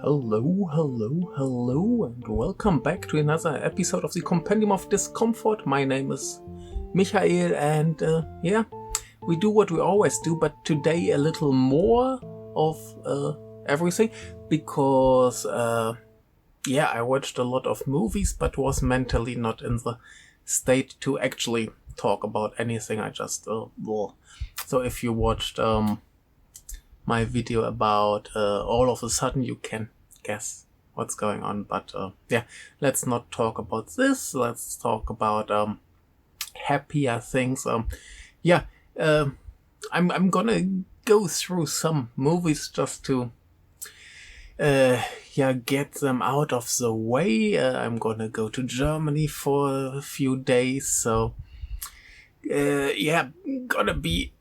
Hello, and welcome back to another episode of the Compendium of Discomfort. My name is Michael, and we do what we always do, but today a little more of everything, because I watched a lot of movies, but was mentally not in the state to actually talk about anything. I just So if you watched my video about all of a sudden, you can guess what's going on, but let's not talk about this. Let's talk about happier things. I'm gonna go through some movies just to get them out of the way. I'm gonna go to Germany for a few days, so gonna be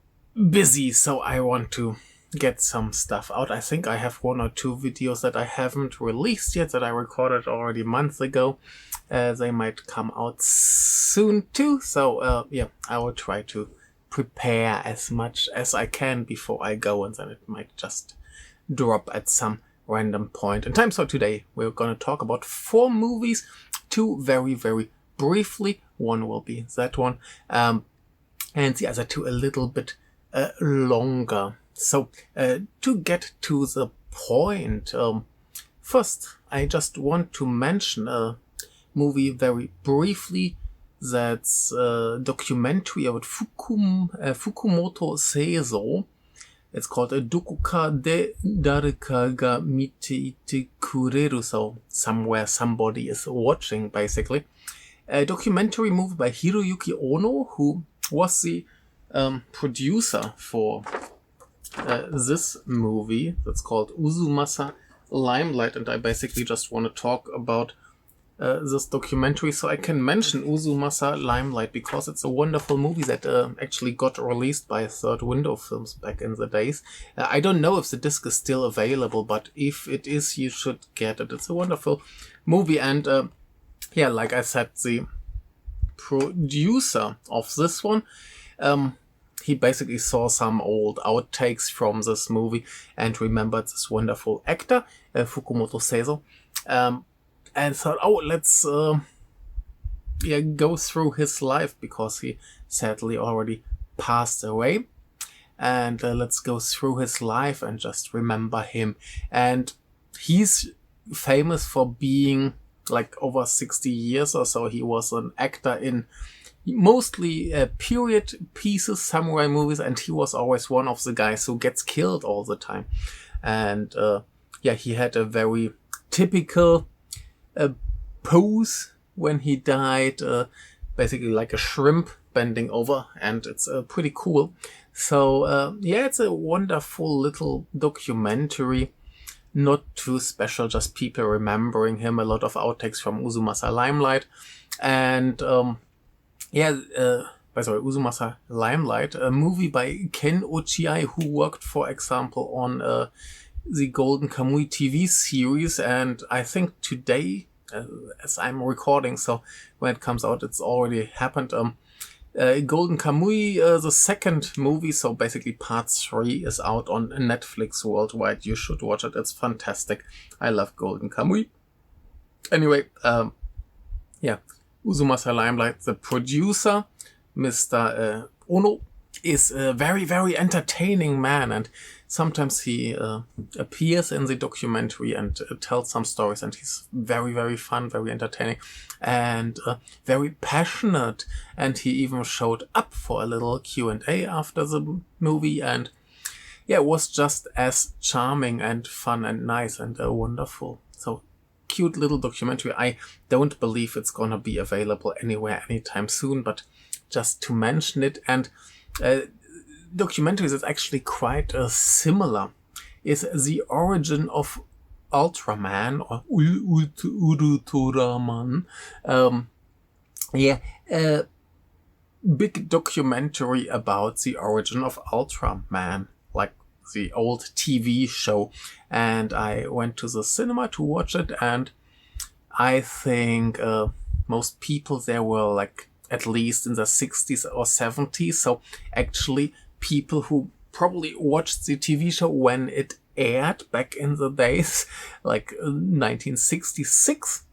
busy, so I want to get some stuff out. I think I have one or two videos that I haven't released yet that I recorded already months ago. They might come out soon too, so I will try to prepare as much as I can before I go, and then it might just drop at some random point in time. So today we're going to talk about 4 movies, 2 very, very briefly. One will be that one, and the other 2 a little bit longer. So, to get to the point, first I just want to mention a movie very briefly. That's a documentary about Fukumoto Seizō. It's called Dokuka de Dareka ga mite ite kureru, so somewhere somebody is watching, basically. A documentary movie by Hiroyuki Ono, who was the producer for this movie that's called Uzumasa Limelight, and I basically just want to talk about this documentary so I can mention Uzumasa Limelight because it's a wonderful movie that actually got released by Third Window Films back in the days. I don't know if the disc is still available, but if it is, you should get it. It's a wonderful movie, and like I said, the producer of this one, he basically saw some old outtakes from this movie and remembered this wonderful actor, Fukumoto Seizō, and thought, let's go through his life, because he sadly already passed away. And let's go through his life and just remember him. And he's famous for being, like, over 60 years or so, he was an actor in mostly period pieces, samurai movies, and he was always one of the guys who gets killed all the time. And he had a very typical pose when he died, basically like a shrimp bending over, and it's pretty cool. So it's a wonderful little documentary, not too special, just people remembering him, a lot of outtakes from Uzumasa Limelight, and by the way, Uzumasa Limelight, a movie by Ken Ochiai, who worked, for example, on the Golden Kamuy TV series, and I think today, as I'm recording, so when it comes out, it's already happened. Golden Kamuy, the second movie, so basically part 3, is out on Netflix worldwide. You should watch it. It's fantastic. I love Golden Kamuy. Anyway, Uzumasa Limelight, the producer, Mr. Ono, is a very, very entertaining man, and sometimes he appears in the documentary and tells some stories, and he's very, very fun, very entertaining, and very passionate, and he even showed up for a little Q&A after the movie, and it was just as charming and fun and nice and wonderful. So cute little documentary. I don't believe it's gonna be available anywhere anytime soon, but just to mention it. And documentary that's actually quite similar is The Origin of Ultraman, or Ultraman. Big documentary about the origin of Ultraman, like the old TV show, and I went to the cinema to watch it, and I think most people there were like at least in the 60s or 70s, so actually people who probably watched the TV show when it aired back in the days, like 1966.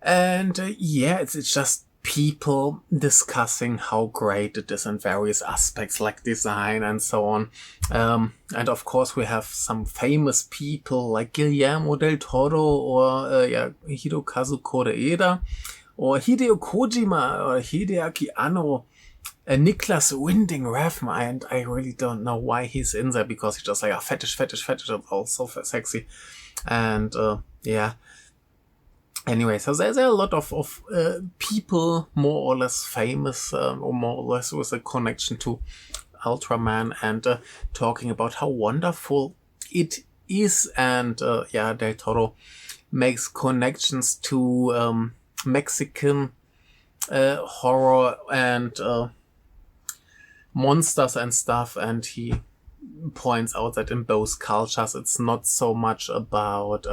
And yeah, it's just people discussing how great it is in various aspects like design and so on. And of course we have some famous people like Guillermo del Toro or Hirokazu Kore-eda or Hideo Kojima or Hideaki Anno. Niklas Winding Refn, and I really don't know why he's in there, because he's just like fetish, and all so sexy. And yeah. Anyway, so there's a lot of people more or less famous or more or less with a connection to Ultraman, and talking about how wonderful it is. And Del Toro makes connections to Mexican horror and monsters and stuff, and he points out that in both cultures it's not so much about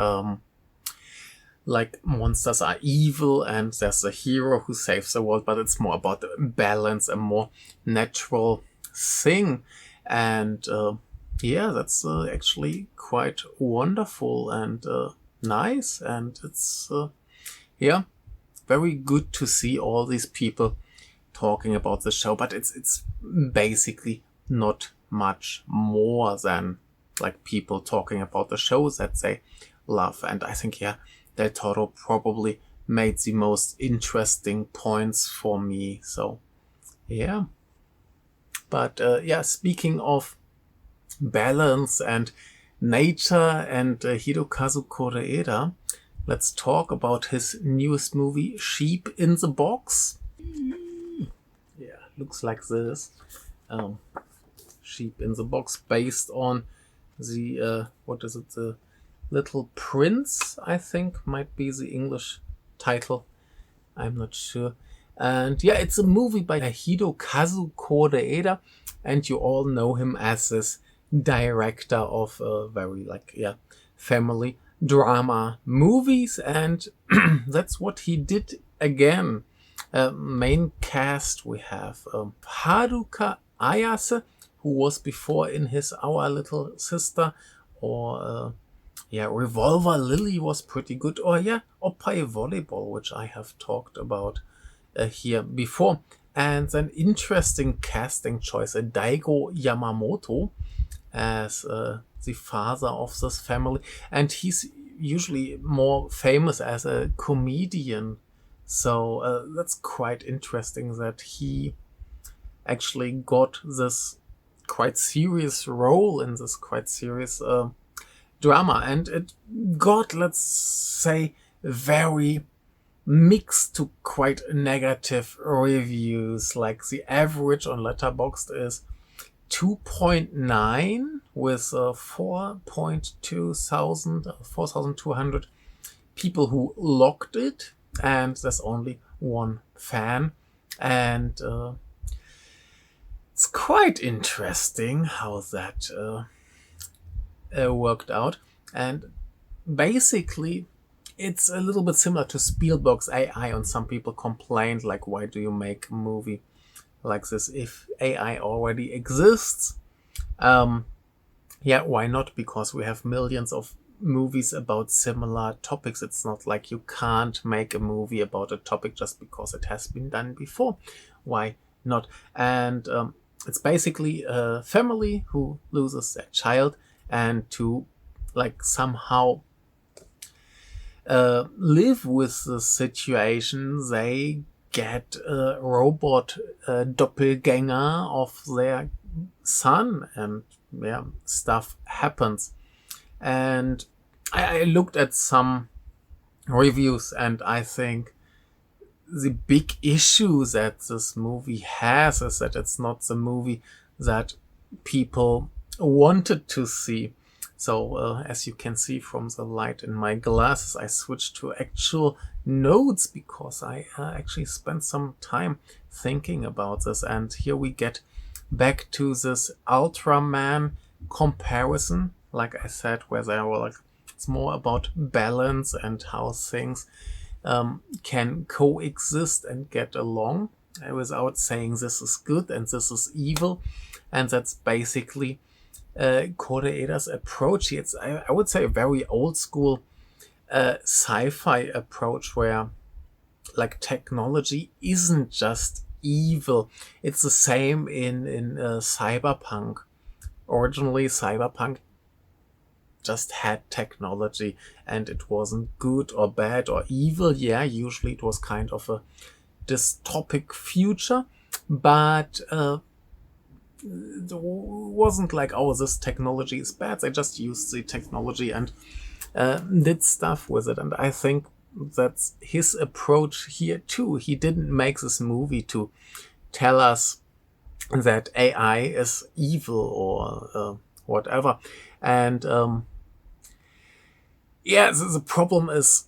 like monsters are evil and there's a hero who saves the world, but it's more about balance, a more natural thing. And that's actually quite wonderful and nice, and it's very good to see all these people talking about the show. But it's basically not much more than like people talking about the shows that they love. And I think Del Toro probably made the most interesting points for me. So yeah. But speaking of balance and nature and Hirokazu Kore-eda, let's talk about his newest movie, Sheep in the Box. Yeah, looks like this. Sheep in the Box, based on the the Little Prince, I think, might be the English title. I'm not sure. And yeah, it's a movie by Hirokazu Kore-eda, and you all know him as this director of very family drama movies, and that's what he did again. Main cast, we have Haruka Ayase, who was before in his Our Little Sister, or Revolver Lily was pretty good, or Oppai Volleyball, which I have talked about here before. And an interesting casting choice, Daigo Yamamoto as the father of this family, and he's usually more famous as a comedian, so that's quite interesting that he actually got this quite serious role in this quite serious drama, and it got, let's say, very mixed to quite negative reviews. Like the average on Letterboxd is 2.9 with 4,200 people who logged it, and there's only one fan. And it's quite interesting how that worked out. And basically it's a little bit similar to Spielberg's AI, and some people complained, like, why do you make a movie like this if AI already exists? Why not? Because we have millions of movies about similar topics. It's not like you can't make a movie about a topic just because it has been done before. Why not? And it's basically a family who loses their child, and to somehow live with the situation, they get a robot doppelganger of their son, and stuff happens. And I looked at some reviews, and I think the big issue that this movie has is that it's not the movie that people wanted to see. So as you can see from the light in my glasses, I switched to actual notes because I actually spent some time thinking about this. And here we get back to this Ultraman comparison, like I said, where they were it's more about balance and how things can coexist and get along without saying this is good and this is evil. And that's basically Kore-eda's approach. It's, I would say, a very old school sci-fi approach where like technology isn't just evil. It's the same in cyberpunk. Originally, cyberpunk just had technology and it wasn't good or bad or evil. Yeah, usually it was kind of a dystopic future, but it wasn't like, oh, this technology is bad. They just used the technology and did stuff with it. And I think that's his approach here too. He didn't make this movie to tell us that AI is evil or whatever. And yeah, the problem is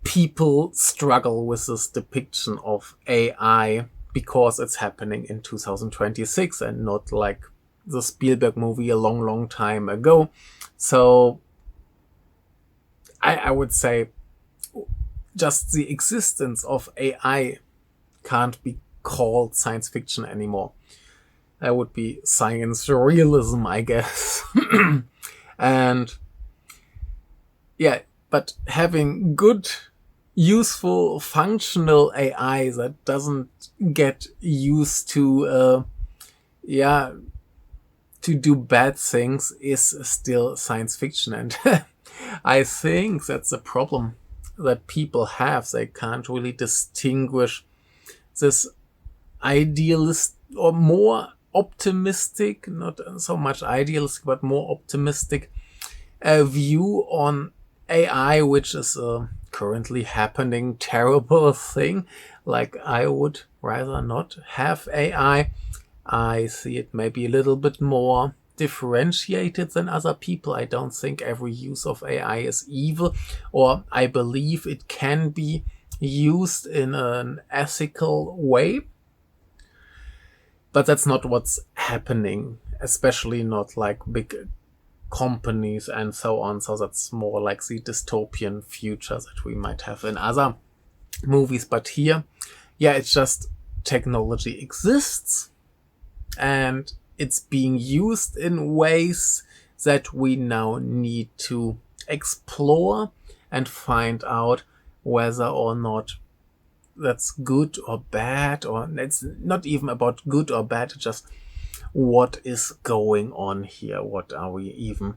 people struggle with this depiction of AI because it's happening in 2026 and not like the Spielberg movie a long, long time ago. So I would say just the existence of AI can't be called science fiction anymore. That would be science realism, I guess. And yeah, but having good, useful, functional AI that doesn't get used to, to do bad things is still science fiction. And I think that's the problem that people have. They can't really distinguish this idealist or more optimistic, not so much idealistic, but more optimistic view on AI, which is a currently happening terrible thing. Like, I would rather not have AI. I see it maybe a little bit more differentiated than other people. I don't think every use of AI is evil, or I believe it can be used in an ethical way. But that's not what's happening, especially not like big companies and so on. So that's more like the dystopian future that we might have in other movies. But here, yeah, it's just technology exists and it's being used in ways that we now need to explore and find out whether or not that's good or bad, or it's not even about good or bad, it's just what is going on here, what are we even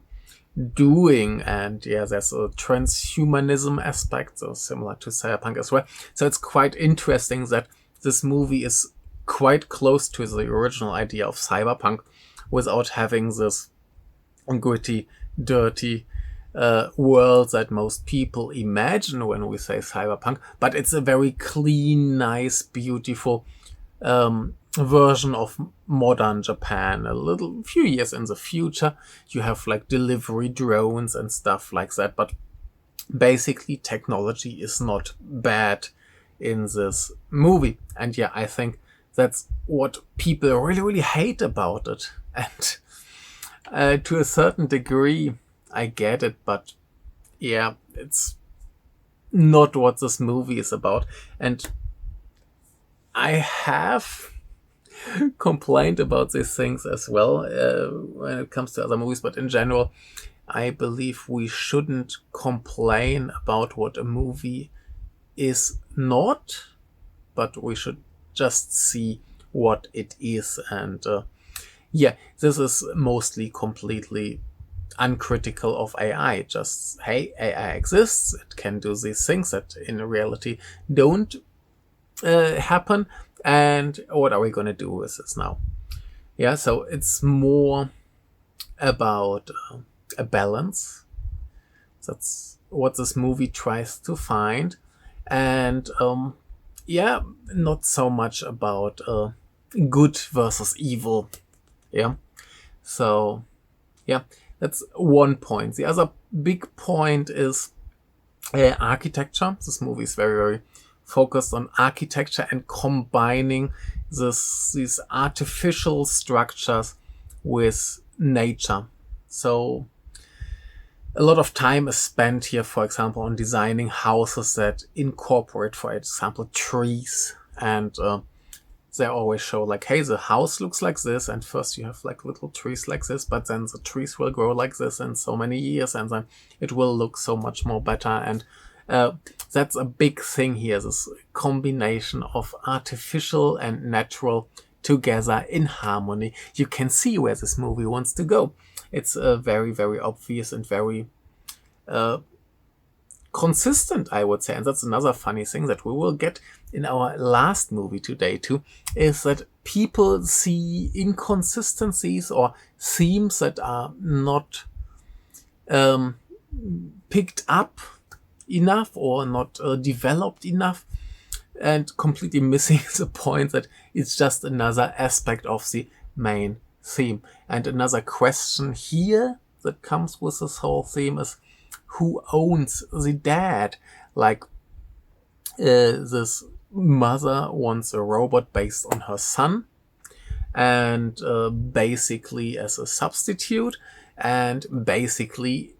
doing. And yeah, there's a transhumanism aspect, so similar to cyberpunk as well. So it's quite interesting that this movie is quite close to the original idea of cyberpunk without having this gritty, dirty world that most people imagine when we say cyberpunk, but it's a very clean, nice, beautiful version of modern Japan. A few years in the future, you have like delivery drones and stuff like that, but basically technology is not bad in this movie. And yeah, I think that's what people really, really hate about it. And to a certain degree, I get it, but yeah, it's not what this movie is about. And I have complained about these things as well when it comes to other movies, but in general, I believe we shouldn't complain about what a movie is not, but we should just see what it is. And yeah, this is mostly completely uncritical of AI. Just, hey, AI exists, it can do these things that in reality don't happen, and what are we going to do with this now? Yeah, so it's more about a balance. That's what this movie tries to find. And yeah, not so much about good versus evil. Yeah, so yeah, that's one point. The other big point is architecture. This movie is very, very focused on architecture and combining these artificial structures with nature. So a lot of time is spent here, for example, on designing houses that incorporate, for example, trees and they always show like, hey, the house looks like this, and first you have like little trees like this, but then the trees will grow like this in so many years, and then it will look so much more better. And that's a big thing here, this combination of artificial and natural together in harmony. You can see where this movie wants to go. It's very, very obvious and very consistent, I would say. And that's another funny thing that we will get in our last movie today too, is that people see inconsistencies or themes that are not picked up enough or not developed enough, and completely missing the point that it's just another aspect of the main theme. And another question here that comes with this whole theme is, who owns the dad? Like, this mother wants a robot based on her son, and basically as a substitute, and basically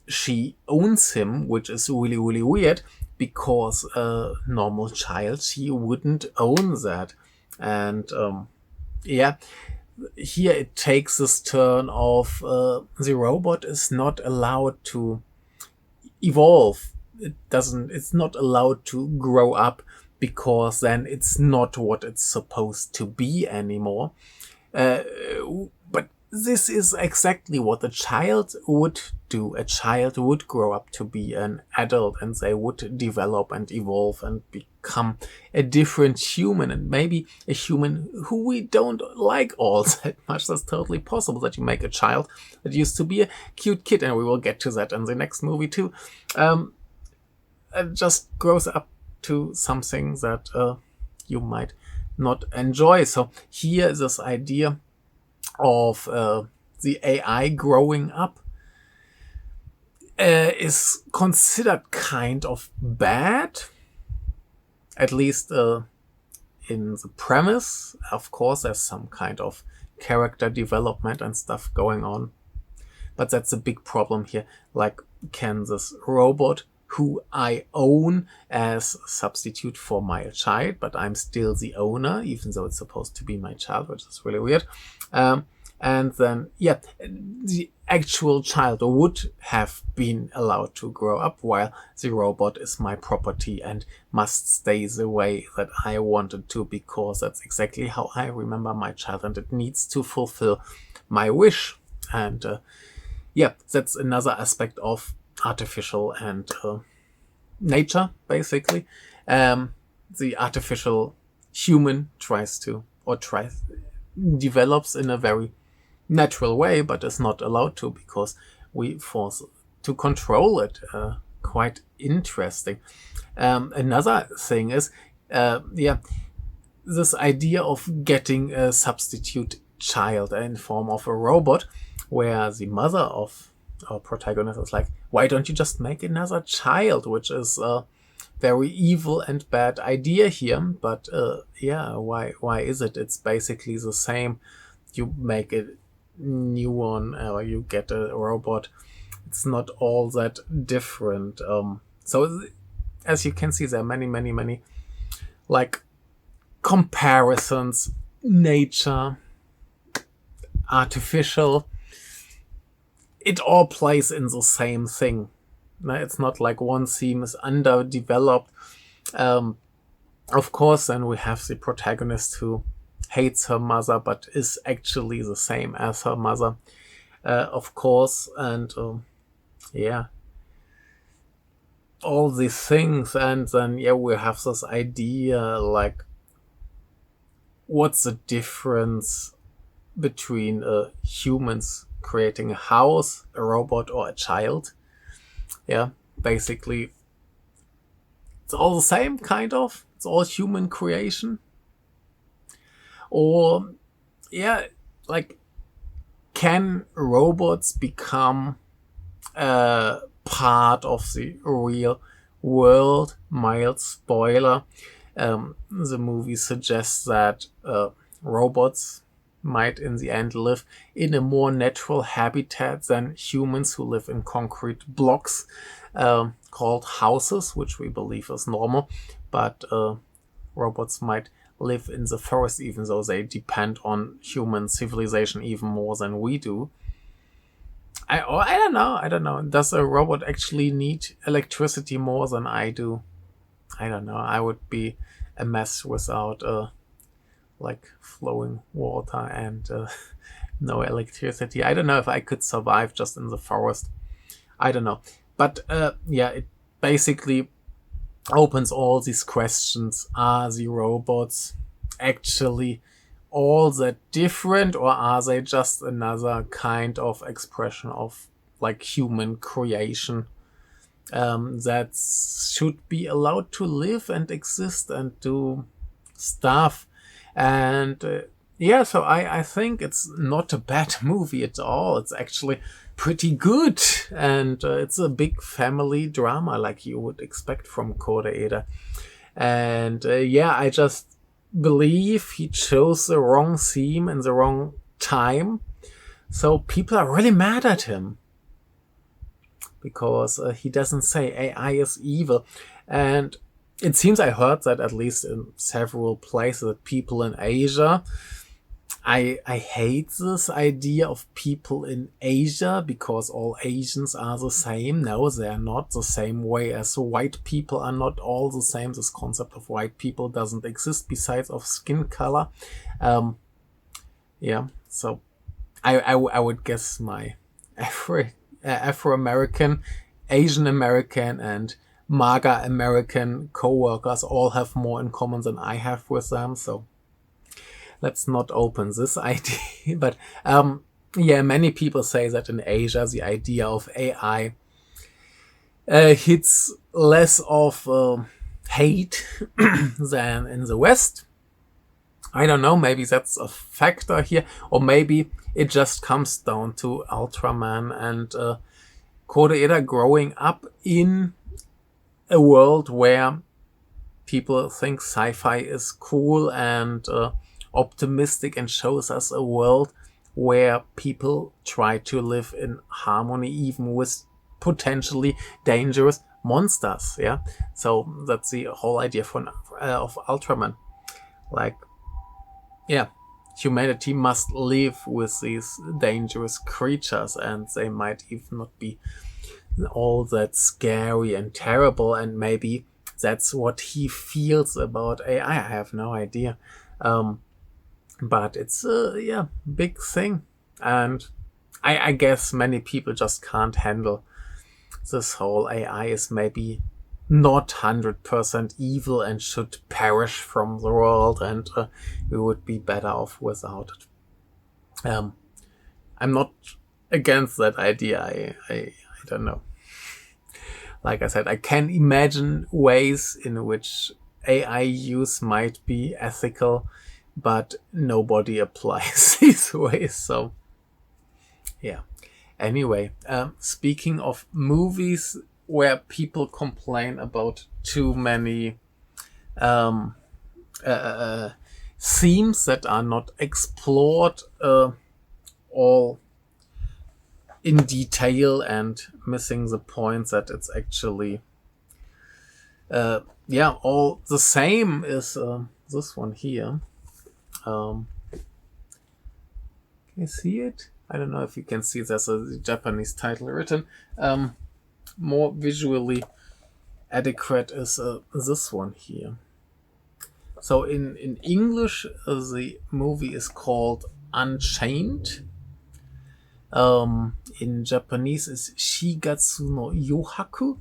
she owns him, which is really, really weird, because a normal child, she wouldn't own that. And yeah, here it takes this turn of the robot is not allowed to evolve. It's not allowed to grow up, because then it's not what it's supposed to be anymore. But this is exactly what a child would do. A child would grow up to be an adult, and they would develop and evolve and become a different human, and maybe a human who we don't like all that much. That's totally possible, that you make a child that used to be a cute kid, and we will get to that in the next movie too. It just grows up to something that you might not enjoy. So here, this idea of the AI growing up is considered kind of bad, at least in the premise. Of course, there's some kind of character development and stuff going on, but that's a big problem here. Like, can this robot who I own as a substitute for my child, but I'm still the owner, even though it's supposed to be my child, which is really weird. And then, yeah, the actual child would have been allowed to grow up, while the robot is my property and must stay the way that I want it to, because that's exactly how I remember my child, and it needs to fulfill my wish. And yeah, that's another aspect of artificial and nature, basically. The artificial human develops in a very natural way, but is not allowed to, because we force to control it. Quite interesting. Another thing is, this idea of getting a substitute child in form of a robot, where the mother of our protagonist is like, why don't you just make another child? Which is a very evil and bad idea here. But yeah, why is it? It's basically the same. You make a new one, or you get a robot. It's not all that different. So as you can see, there are many like comparisons: nature, artificial. It all plays in the same thing. It's not like one theme is underdeveloped. Of course, then we have the protagonist who hates her mother, but is actually the same as her mother, of course. And yeah, all these things. And then, yeah, we have this idea, like, what's the difference between humans creating a house, a robot, or a child? Yeah, basically, it's all the same, kind of. It's all human creation. Or, yeah, like, can robots become part of the real world? Mild spoiler. The movie suggests that robots might in the end live in a more natural habitat than humans who live in concrete blocks called houses, which we believe is normal. But robots might live in the forest, even though they depend on human civilization even more than we do. I don't know. Does a robot actually need electricity more than I do? I don't know. I would be a mess without like flowing water and no electricity. I don't know if I could survive just in the forest. I don't know. But yeah, it basically opens all these questions. Are the robots actually all that different, or are they just another kind of expression of like human creation that should be allowed to live and exist and do stuff? And yeah, so I think it's not a bad movie at all. It's actually pretty good, and it's a big family drama like you would expect from Kore-eda. And yeah, I just believe he chose the wrong theme in the wrong time, so people are really mad at him because he doesn't say AI is evil. And it seems, I heard that at least in several places, that people in Asia, I hate this idea of people in Asia because all Asians are the same. No, they are not the same way as white people are not all the same. This concept of white people doesn't exist besides of skin color. Yeah, so I would guess my Afro-American, Asian American, and MAGA American co-workers all have more in common than I have with them, so let's not open this idea. But yeah, many people say that in Asia the idea of AI hits less of hate than in the West. I don't know, maybe that's a factor here, or maybe it just comes down to Ultraman and Kore-eda growing up in a world where people think sci-fi is cool and optimistic, and shows us a world where people try to live in harmony even with potentially dangerous monsters. Yeah, so that's the whole idea of Ultraman. Like, yeah, humanity must live with these dangerous creatures, and they might even not be all that scary and terrible, and maybe that's what he feels about AI. I have no idea. But it's a yeah, big thing, and I guess many people just can't handle this whole AI is maybe not 100% evil and should perish from the world, and we would be better off without it. I'm not against that idea. I don't know. Like I said, I can imagine ways in which AI use might be ethical, but nobody applies these ways. So yeah. Anyway, speaking of movies where people complain about too many themes that are not explored all in detail and missing the point that it's actually yeah, all the same, is this one here. Can you see it? I don't know if you can see, there's a Japanese title written. More visually adequate is this one here. So in English, the movie is called Unchained. In Japanese is Shigatsu no Yohaku,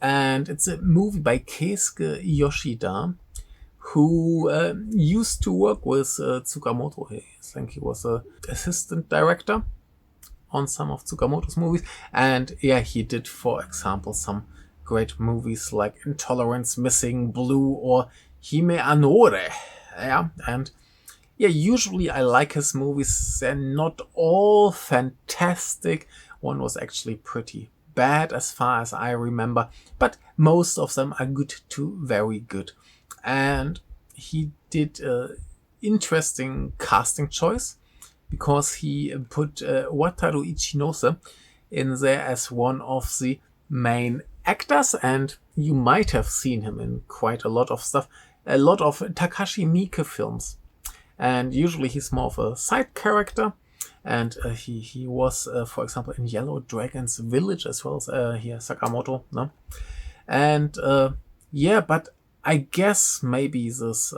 and it's a movie by Keisuke Yoshida, who used to work with Tsukamoto. I think he was an assistant director on some of Tsukamoto's movies, and yeah, he did, for example, some great movies like Intolerance, Missing, Blue, or Hime Anore. Yeah, and yeah, usually I like his movies. They're not all fantastic. One was actually pretty bad as far as I remember, but most of them are good to very good. And he did an interesting casting choice, because he put Wataru Ichinose in there as one of the main actors, and you might have seen him in quite a lot of stuff. a lot of Takashi Miike films. And usually he's more of a side character. And he was, for example, in Yellow Dragon's Village as well as here, Sakamoto. No? And yeah, but I guess maybe this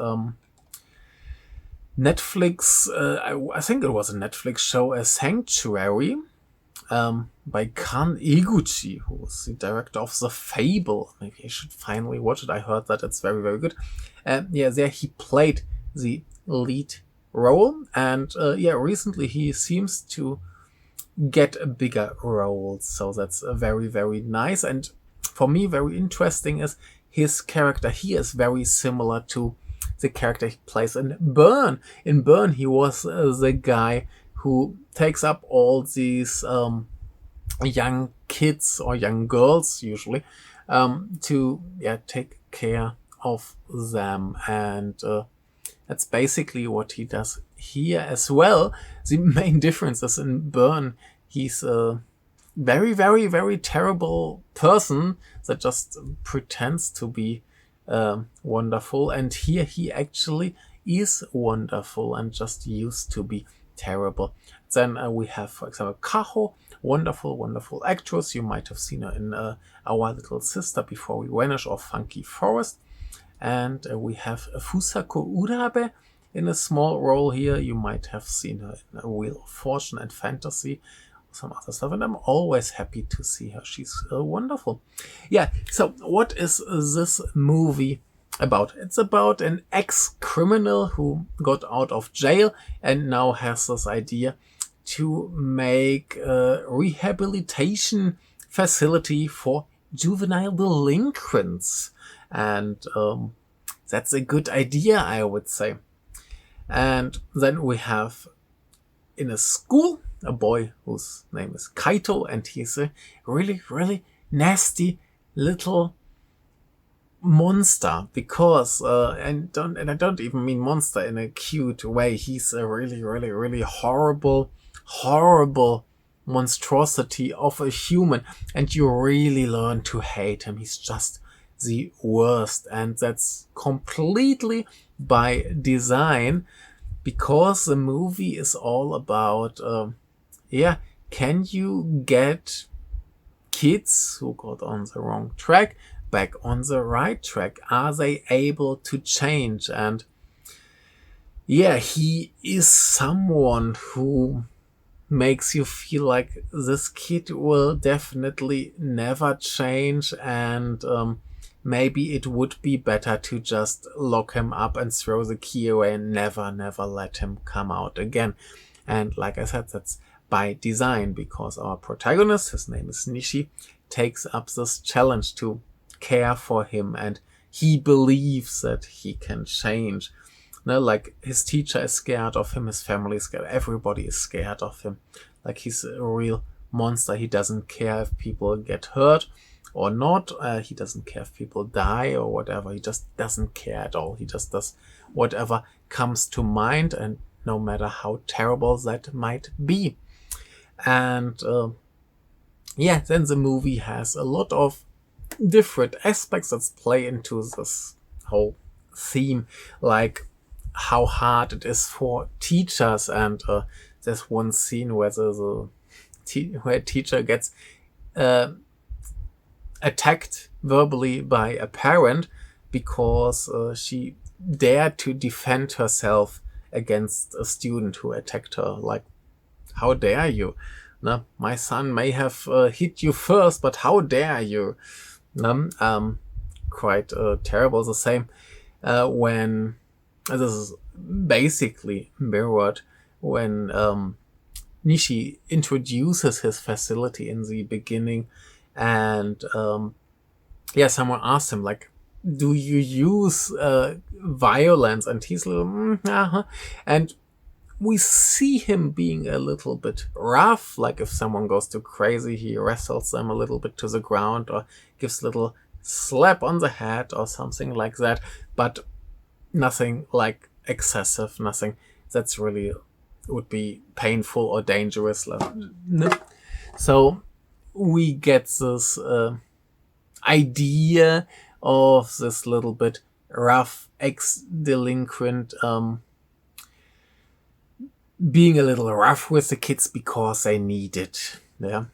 Netflix, I think it was a Netflix show, a Sanctuary, by Kan Eguchi, who was the director of The Fable. Maybe I should finally watch it. I heard that it's very, very good. Yeah, there he played the lead role, and yeah, recently he seems to get a bigger role, so that's very, very nice. And for me, very interesting is his character. He is very similar to the character he plays in Burn. In Burn, he was the guy who takes up all these young kids or young girls, usually, to take care of them. And that's basically what he does here as well. The main difference is in Burn, he's a very, very, very terrible person that just pretends to be wonderful. And here he actually is wonderful and just used to be terrible. Then we have, for example, Kaho, wonderful, wonderful actress. You might have seen her in Our Little Sister, Before We Vanish, or Funky Forest. And we have Fusako Urabe in a small role here. You might have seen her in Wheel of Fortune and Fantasy, some other stuff, and I'm always happy to see her. She's wonderful. Yeah, so what is this movie about? It's about an ex-criminal who got out of jail and now has this idea to make a rehabilitation facility for juvenile delinquents. And that's a good idea, I would say. And then we have in a school a boy whose name is Kaito, and he's a really, really nasty little monster, because and I don't even mean monster in a cute way. He's a really, really, really horrible monstrosity of a human, and you really learn to hate him. He's just the worst, and that's completely by design, because the movie is all about can you get kids who got on the wrong track back on the right track? Are they able to change? And yeah, he is someone who makes you feel like this kid will definitely never change, and maybe it would be better to just lock him up and throw the key away and never let him come out again. And like I said, that's by design, because our protagonist, his name is Nishi, takes up this challenge to care for him, and he believes that he can change. No, like his teacher is scared of him, his family is scared, everybody is scared of him. Like he's a real monster. He doesn't care if people get hurt or not. He doesn't care if people die or whatever. He just doesn't care at all. He just does whatever comes to mind, and no matter how terrible that might be. And then the movie has a lot of different aspects that play into this whole theme, like how hard it is for teachers. And there's one scene where where a teacher gets attacked verbally by a parent because she dared to defend herself against a student who attacked her. Like, how dare you? No, my son may have hit you first, but how dare you? No, quite terrible. The same when this is basically mirrored when Nishi introduces his facility in the beginning, and someone asks him, like, do you use violence? And he's like, and we see him being a little bit rough. Like if someone goes too crazy, he wrestles them a little bit to the ground or gives a little slap on the head or something like that. But nothing like excessive, nothing that's really would be painful or dangerous. So we get this idea of this little bit rough ex-delinquent being a little rough with the kids because they need it. Yeah.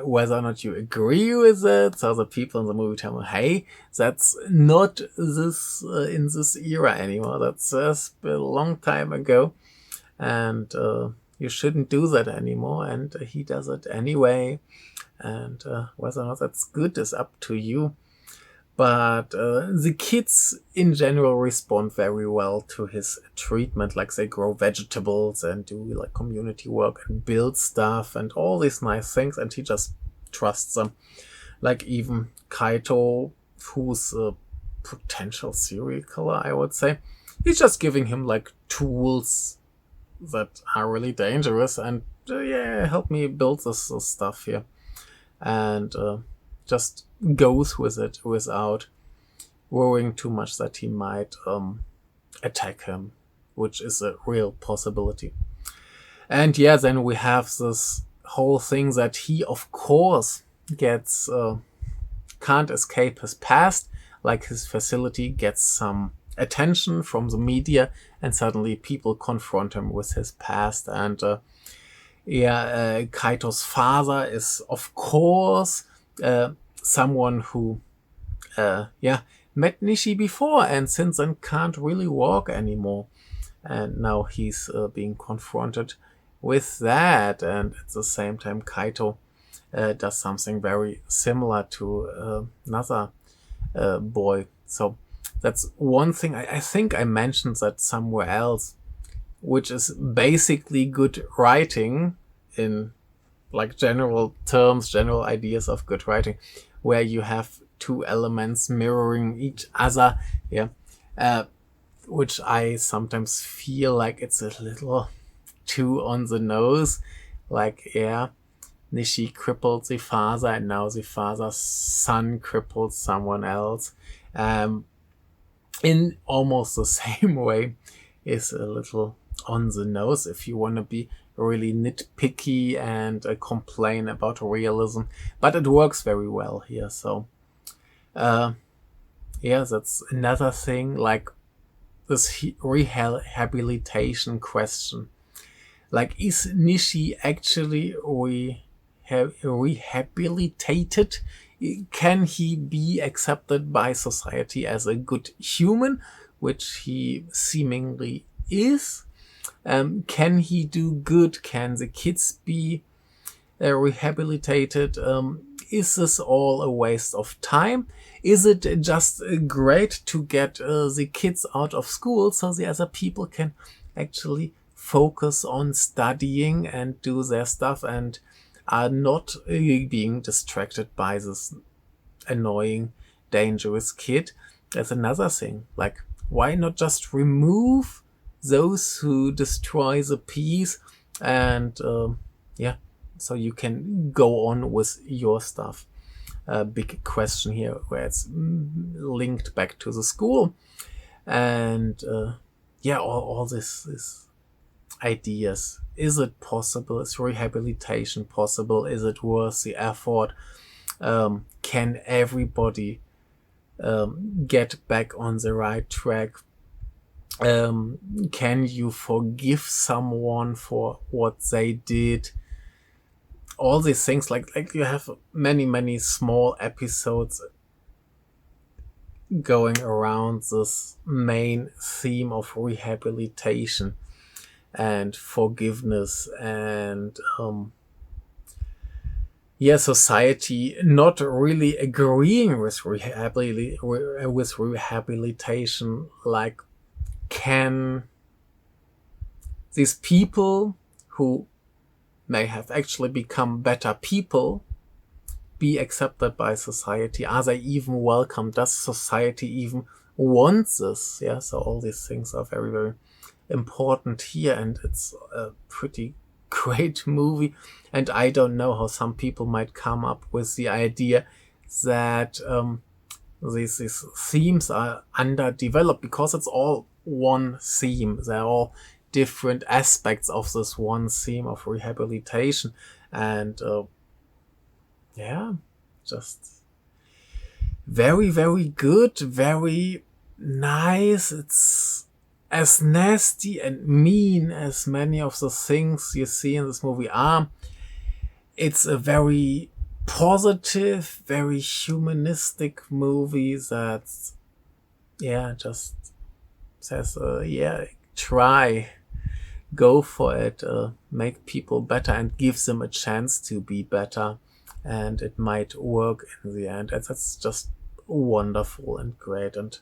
Whether or not you agree with it, so the people in the movie tell me, hey, that's not this in this era anymore. That's just a long time ago, and you shouldn't do that anymore. And he does it anyway, and whether or not that's good is up to you. But the kids in general respond very well to his treatment. Like they grow vegetables and do like community work and build stuff and all these nice things. And he just trusts them. Like even Kaito, who's a potential serial killer, I would say. He's just giving him like tools that are really dangerous. And yeah, help me build this stuff here. And just goes with it without worrying too much that he might attack him, which is a real possibility. And yeah, then we have this whole thing that he, of course, gets can't escape his past. Like his facility gets some attention from the media, and suddenly people confront him with his past. And Kaito's father is, of course, someone who met Nishi before and since then can't really walk anymore. And now he's being confronted with that. And at the same time, Kaito does something very similar to another boy. So that's one thing. I think I mentioned that somewhere else, which is basically good writing in like general terms, general ideas of good writing, where you have two elements mirroring each other, which I sometimes feel like it's a little too on the nose. Like, Nishi crippled the father, and now the father's son crippled someone else. In almost the same way is a little on the nose if you want to be really nitpicky and complain about realism, but it works very well here. So that's another thing, like this rehabilitation question. Like, is Nishi actually rehabilitated? Can he be accepted by society as a good human, which he seemingly is? Can he do good? Can the kids be rehabilitated? Is this all a waste of time? Is it just great to get the kids out of school so the other people can actually focus on studying and do their stuff and are not being distracted by this annoying, dangerous kid? That's another thing. Like, why not just remove those who destroy the peace and so you can go on with your stuff? Big question here where it's linked back to the school. And all this ideas. Is it possible? Is rehabilitation possible? Is it worth the effort? Can everybody get back on the right track? Can you forgive someone for what they did? All these things, like you have many small episodes going around this main theme of rehabilitation and forgiveness and society not really agreeing with rehabilitation. Like, can these people who may have actually become better people be accepted by society? Are they even welcome? Does society even want this? So all these things are very, very important here, and it's a pretty great movie. And I don't know how some people might come up with the idea that these themes are underdeveloped, because it's all one theme. They're all different aspects of this one theme of rehabilitation. And just very, very good, very nice. It's as nasty and mean as many of the things you see in this movie are. It's a very positive, very humanistic movie that's, just says, try, go for it, make people better and gives them a chance to be better. And it might work in the end. And that's just wonderful and great. And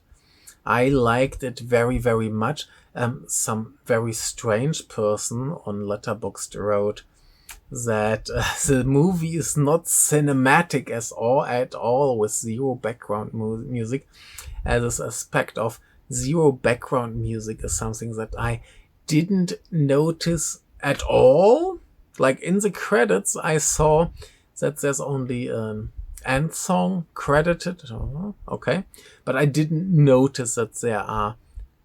I liked it very, very much. Some very strange person on Letterboxd wrote that the movie is not cinematic at all with zero background music. This aspect of zero background music is something that I didn't notice at all. Like in the credits, I saw that there's only an end song credited. Oh, okay, but I didn't notice that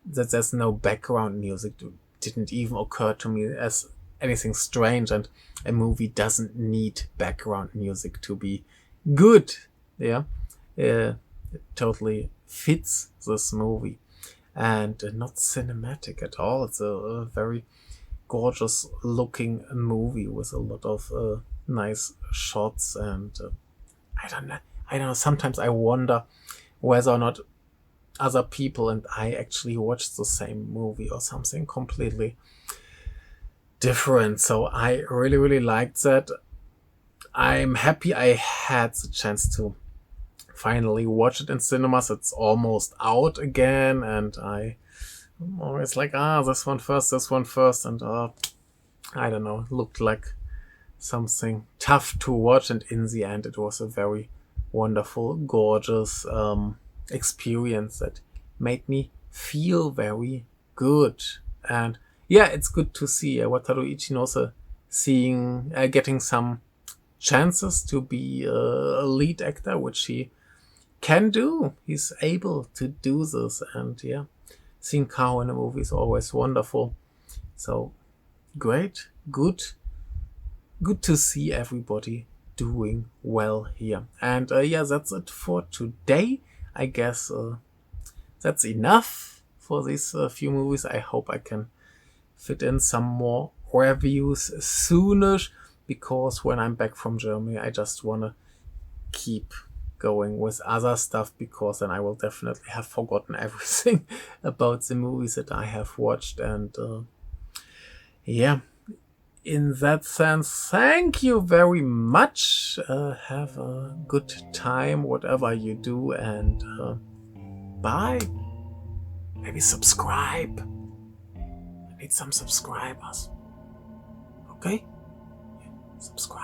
there's no background music. It didn't even occur to me as anything strange, and a movie doesn't need background music to be good. It totally fits this movie, and not cinematic at all. It's a very gorgeous looking movie with a lot of nice shots, and I don't know. Sometimes I wonder whether or not other people and I actually watched the same movie or something completely different. So I really, really liked that. I'm happy I had the chance to finally watch it in cinemas. It's almost out again, and I'm always like, this one first, and I don't know, it looked like something tough to watch, and in the end it was a very wonderful, gorgeous experience that made me feel very good. And it's good to see Wataru Ichinose getting some chances to be a lead actor, which he can do. He's able to do this, and seeing Kao in a movie is always wonderful. So great, good to see everybody doing well here. And that's it for today. I guess that's enough for these few movies. I hope I can fit in some more reviews soonish, because when I'm back from Germany, I just want to keep going with other stuff, because then I will definitely have forgotten everything about the movies that I have watched. And in that sense, thank you very much. Have a good time, whatever you do, and bye. Maybe subscribe. I need some subscribers. Okay? Subscribe.